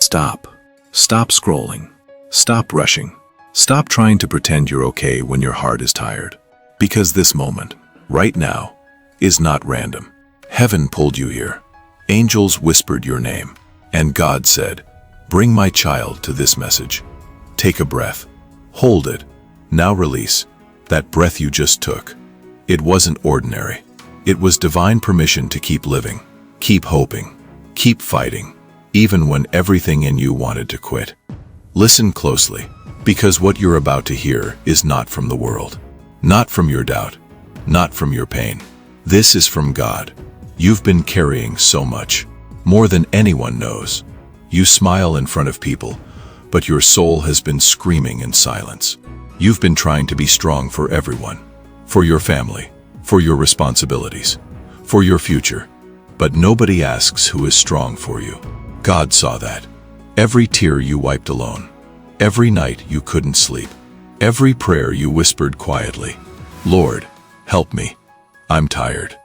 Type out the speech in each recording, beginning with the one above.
Stop. Stop scrolling. Stop rushing. Stop trying to pretend you're okay when your heart is tired. Because this moment, right now, is not random. Heaven pulled you here. Angels whispered your name. And God said, "Bring my child to this message." Take a breath. Hold it. Now release. That breath you just took. It wasn't ordinary. It was divine permission to keep living, keep hoping, keep fighting, even when everything in you wanted to quit. Listen closely, because what you're about to hear is not from the world, not from your doubt, not from your pain. This is from God. You've been carrying so much, more than anyone knows. You smile in front of people, but your soul has been screaming in silence. You've been trying to be strong for everyone, for your family, for your responsibilities, for your future. But nobody asks who is strong for you. God saw that. Every tear you wiped alone, every night you couldn't sleep, every prayer you whispered quietly, "Lord, help me. I'm tired."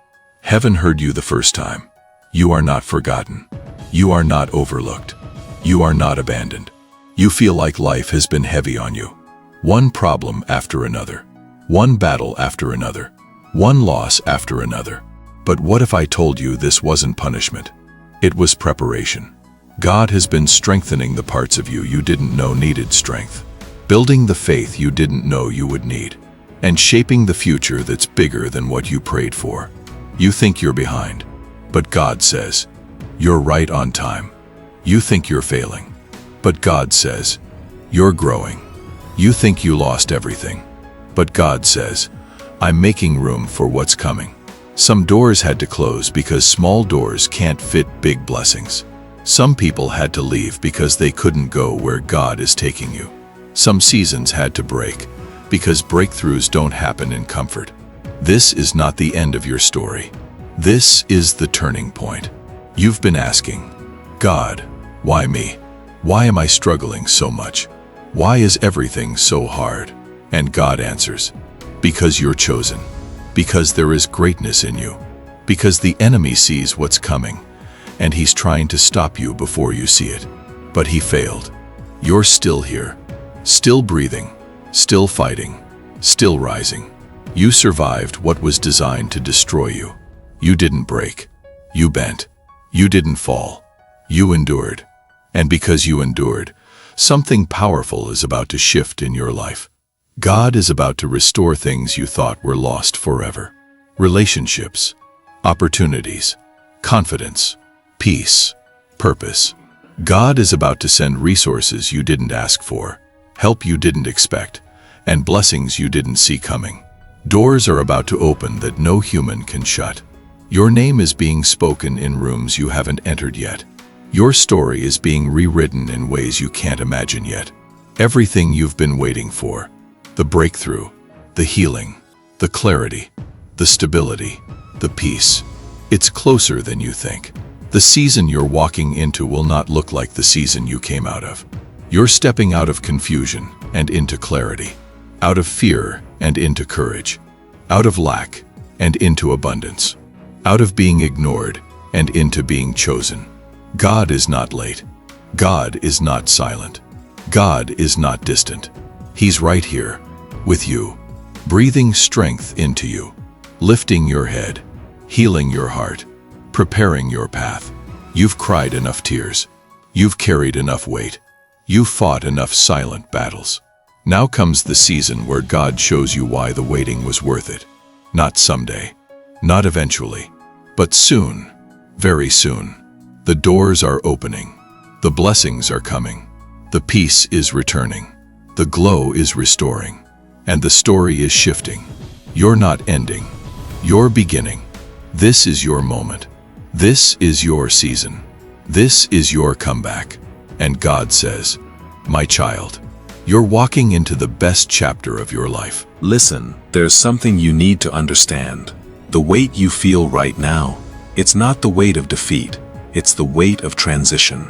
Heaven heard you the first time. You are not forgotten. You are not overlooked. You are not abandoned. You feel like life has been heavy on you. One problem after another. One battle after another. One loss after another. But what if I told you this wasn't punishment? It was preparation. God has been strengthening the parts of you you didn't know needed strength, building the faith you didn't know you would need, and shaping the future that's bigger than what you prayed for. You think you're behind, but God says, you're right on time. You think you're failing, but God says, you're growing. You think you lost everything, but God says, I'm making room for what's coming. Some doors had to close because small doors can't fit big blessings. Some people had to leave because they couldn't go where God is taking you. Some seasons had to break because breakthroughs don't happen in comfort. This is not the end of your story. This is the turning point. You've been asking, God, why me? Why am I struggling so much? Why is everything so hard? And God answers, because you're chosen, because there is greatness in you, because the enemy sees what's coming, and he's trying to stop you before you see it. But he failed. You're still here, still breathing, still fighting, still rising. You survived what was designed to destroy you. You didn't break. You bent. You didn't fall. You endured. And because you endured, something powerful is about to shift in your life. God is about to restore things you thought were lost forever. Relationships, opportunities, confidence, peace, purpose. God is about to send resources you didn't ask for, help you didn't expect, and blessings you didn't see coming. Doors are about to open that no human can shut. Your name is being spoken in rooms you haven't entered yet. Your story is being rewritten in ways you can't imagine yet. Everything you've been waiting for, the breakthrough, the healing, the clarity, the stability, the peace, it's closer than you think. The season you're walking into will not look like the season you came out of. You're stepping out of confusion and into clarity, out of fear and into courage, out of lack and into abundance, out of being ignored and into being chosen. God is not late. God is not silent. God is not distant. He's right here, with you, breathing strength into you, lifting your head, healing your heart, preparing your path. You've cried enough tears. You've carried enough weight. You've fought enough silent battles. Now comes the season where God shows you why the waiting was worth it. Not someday, not eventually, but soon, very soon. The doors are opening. The blessings are coming. The peace is returning. The glow is restoring. And the story is shifting. You're not ending. You're beginning. This is your moment. This is your season. This is your comeback. And God says, my child, you're walking into the best chapter of your life. Listen, there's something you need to understand. The weight you feel right now, it's not the weight of defeat. It's the weight of transition.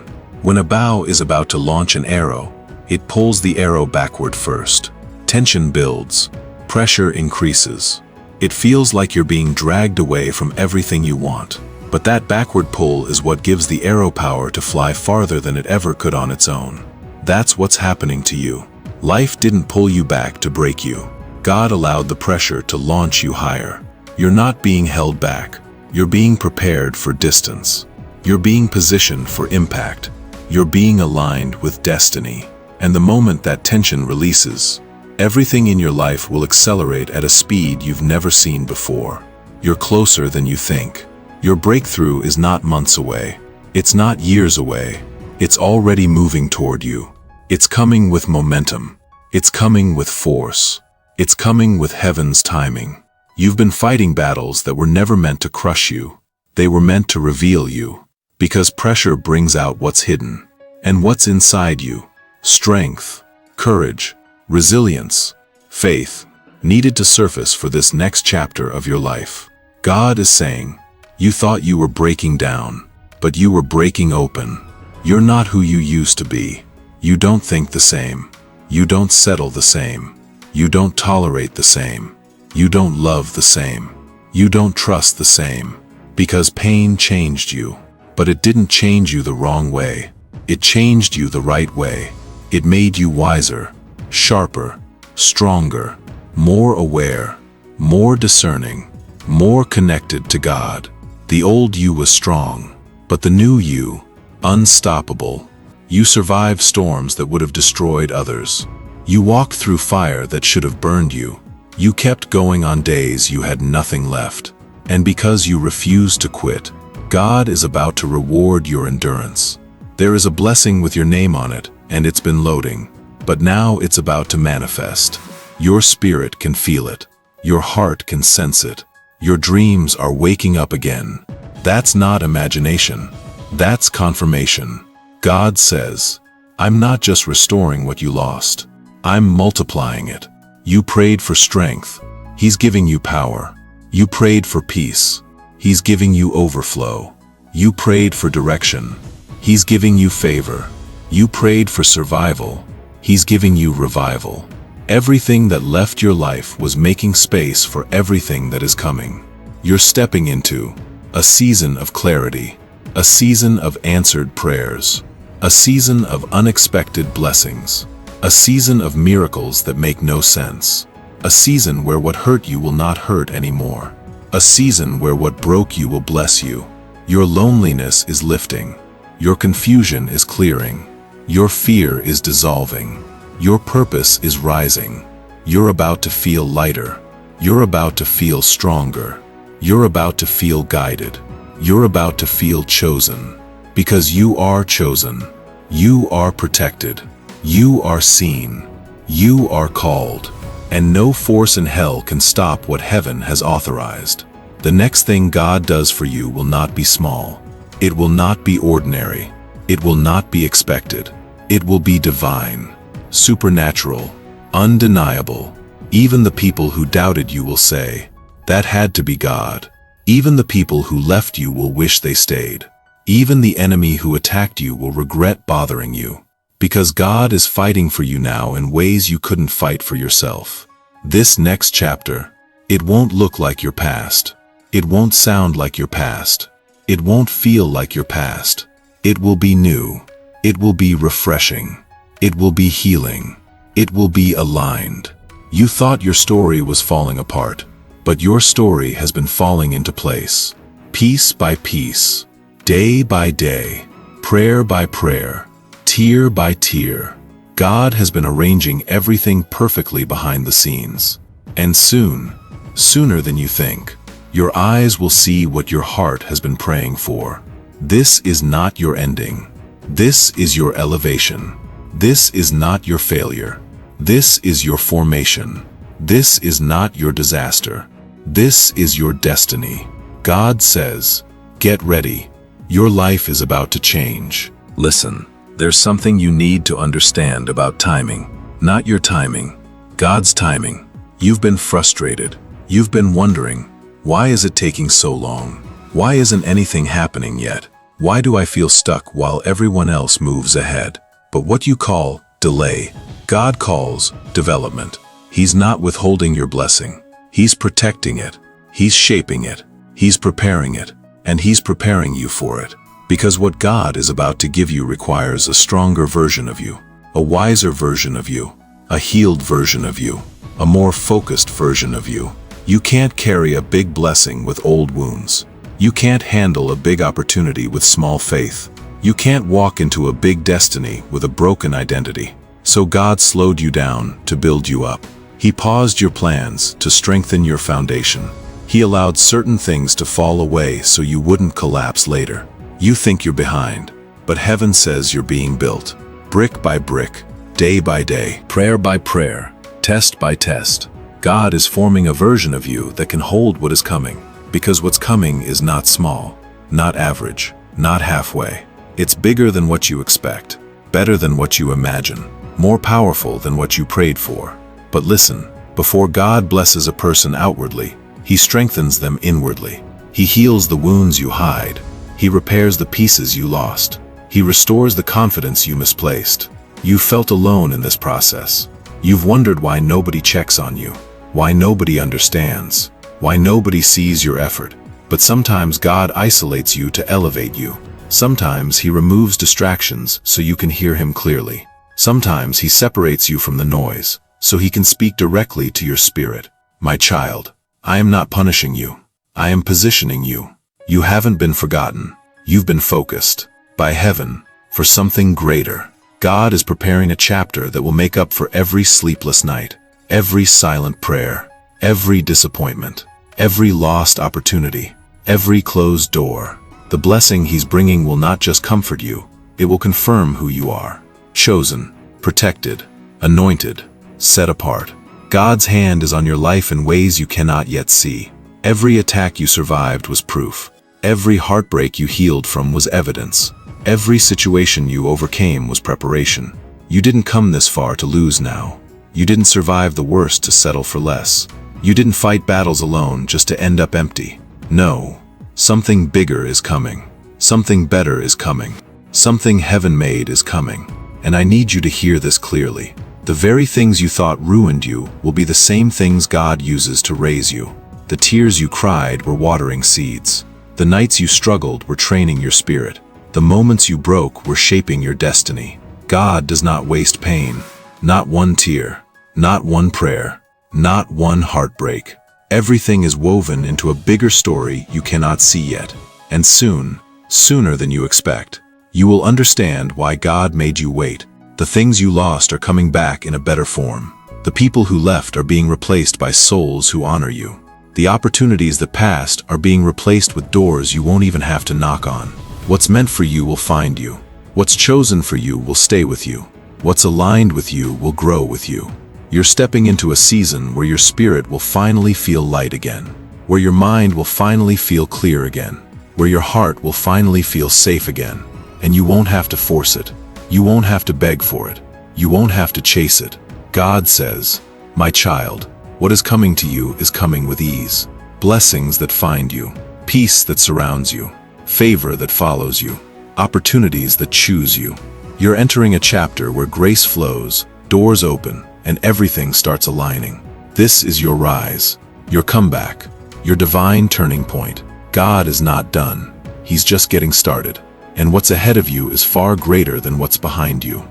When a bow is about to launch an arrow, it pulls the arrow backward first. Tension builds. Pressure increases. It feels like you're being dragged away from everything you want. But that backward pull is what gives the arrow power to fly farther than it ever could on its own. That's what's happening to you. Life didn't pull you back to break you. God allowed the pressure to launch you higher. You're not being held back. You're being prepared for distance. You're being positioned for impact. You're being aligned with destiny. And the moment that tension releases, everything in your life will accelerate at a speed you've never seen before. You're closer than you think. Your breakthrough is not months away. It's not years away. It's already moving toward you. It's coming with momentum. It's coming with force. It's coming with heaven's timing. You've been fighting battles that were never meant to crush you. They were meant to reveal you. Because pressure brings out what's hidden. And what's inside you. Strength, courage, resilience, faith, needed to surface for this next chapter of your life. God is saying, you thought you were breaking down, but you were breaking open. You're not who you used to be. You don't think the same. You don't settle the same. You don't tolerate the same. You don't love the same. You don't trust the same. Because pain changed you. But it didn't change you the wrong way. It changed you the right way. It made you wiser, sharper, stronger, more aware, more discerning, more connected to God. The old you was strong, but the new you, unstoppable. You survived storms that would have destroyed others. You walked through fire that should have burned you. You kept going on days you had nothing left. And because you refused to quit, God is about to reward your endurance. There is a blessing with your name on it, and it's been loading. But now it's about to manifest. Your spirit can feel it. Your heart can sense it. Your dreams are waking up again. That's not imagination. That's confirmation. God says, I'm not just restoring what you lost. I'm multiplying it. You prayed for strength. He's giving you power. You prayed for peace. He's giving you overflow. You prayed for direction. He's giving you favor. You prayed for survival. He's giving you revival. Everything that left your life was making space for everything that is coming. You're stepping into a season of clarity, a season of answered prayers, a season of unexpected blessings, a season of miracles that make no sense, a season where what hurt you will not hurt anymore, a season where what broke you will bless you. Your loneliness is lifting, your confusion is clearing, your fear is dissolving. Your purpose is rising. You're about to feel lighter. You're about to feel stronger. You're about to feel guided. You're about to feel chosen. Because you are chosen. You are protected. You are seen. You are called. And no force in hell can stop what heaven has authorized. The next thing God does for you will not be small. It will not be ordinary. It will not be expected. It will be divine. Supernatural, undeniable. Even the people who doubted you will say, that had to be God. Even the people who left you will wish they stayed. Even the enemy who attacked you will regret bothering you. Because God is fighting for you now in ways you couldn't fight for yourself. This next chapter, it won't look like your past. It won't sound like your past. It won't feel like your past. It will be new. It will be refreshing. It will be healing. It will be aligned. You thought your story was falling apart, but your story has been falling into place. Piece by piece, day by day, prayer by prayer, tear by tear. God has been arranging everything perfectly behind the scenes. And soon, sooner than you think, your eyes will see what your heart has been praying for. This is not your ending. This is your elevation. This is not your failure. This is your formation. This is not your disaster. This is your destiny. God says, get ready. Your life is about to change. Listen, there's something you need to understand about timing. Not your timing, God's timing. You've been frustrated. You've been wondering, why is it taking so long? Why isn't anything happening yet? Why do I feel stuck while everyone else moves ahead? But what you call delay, God calls development. He's not withholding your blessing. He's protecting it. He's shaping it. He's preparing it. And He's preparing you for it. Because what God is about to give you requires a stronger version of you, a wiser version of you, a healed version of you, a more focused version of you. You can't carry a big blessing with old wounds. You can't handle a big opportunity with small faith. You can't walk into a big destiny with a broken identity. So God slowed you down to build you up. He paused your plans to strengthen your foundation. He allowed certain things to fall away so you wouldn't collapse later. You think you're behind, but heaven says you're being built. Brick by brick, day by day, prayer by prayer, test by test. God is forming a version of you that can hold what is coming. Because what's coming is not small, not average, not halfway. It's bigger than what you expect, better than what you imagine, more powerful than what you prayed for. But listen, before God blesses a person outwardly, He strengthens them inwardly. He heals the wounds you hide. He repairs the pieces you lost. He restores the confidence you misplaced. You felt alone in this process. You've wondered why nobody checks on you, why nobody understands, why nobody sees your effort. But sometimes God isolates you to elevate you. Sometimes He removes distractions so you can hear Him clearly. Sometimes He separates you from the noise so He can speak directly to your spirit. My child, I am not punishing you. I am positioning you. You haven't been forgotten. You've been focused by heaven for something greater. God is preparing a chapter that will make up for every sleepless night, every silent prayer, every disappointment, every lost opportunity, every closed door. The blessing He's bringing will not just comfort you, it will confirm who you are. Chosen, protected, anointed, set apart. God's hand is on your life in ways you cannot yet see. Every attack you survived was proof. Every heartbreak you healed from was evidence. Every situation you overcame was preparation. You didn't come this far to lose now. You didn't survive the worst to settle for less. You didn't fight battles alone just to end up empty. No, something bigger is coming. Something better is coming. Something heaven-made is coming. And I need you to hear this clearly. The very things you thought ruined you will be the same things God uses to raise you. The tears you cried were watering seeds. The nights you struggled were training your spirit. The moments you broke were shaping your destiny. God does not waste pain. Not one tear. Not one prayer. Not one heartbreak. Everything is woven into a bigger story you cannot see yet. And soon, sooner than you expect, you will understand why God made you wait. The things you lost are coming back in a better form. The people who left are being replaced by souls who honor you. The opportunities that passed are being replaced with doors you won't even have to knock on. What's meant for you will find you. What's chosen for you will stay with you. What's aligned with you will grow with you. You're stepping into a season where your spirit will finally feel light again, where your mind will finally feel clear again, where your heart will finally feel safe again. And you won't have to force it. You won't have to beg for it. You won't have to chase it. God says, my child, what is coming to you is coming with ease. Blessings that find you, peace that surrounds you, favor that follows you, opportunities that choose you. You're entering a chapter where grace flows, doors open, and everything starts aligning. This is your rise, your comeback, your divine turning point. God is not done. He's just getting started. And what's ahead of you is far greater than what's behind you.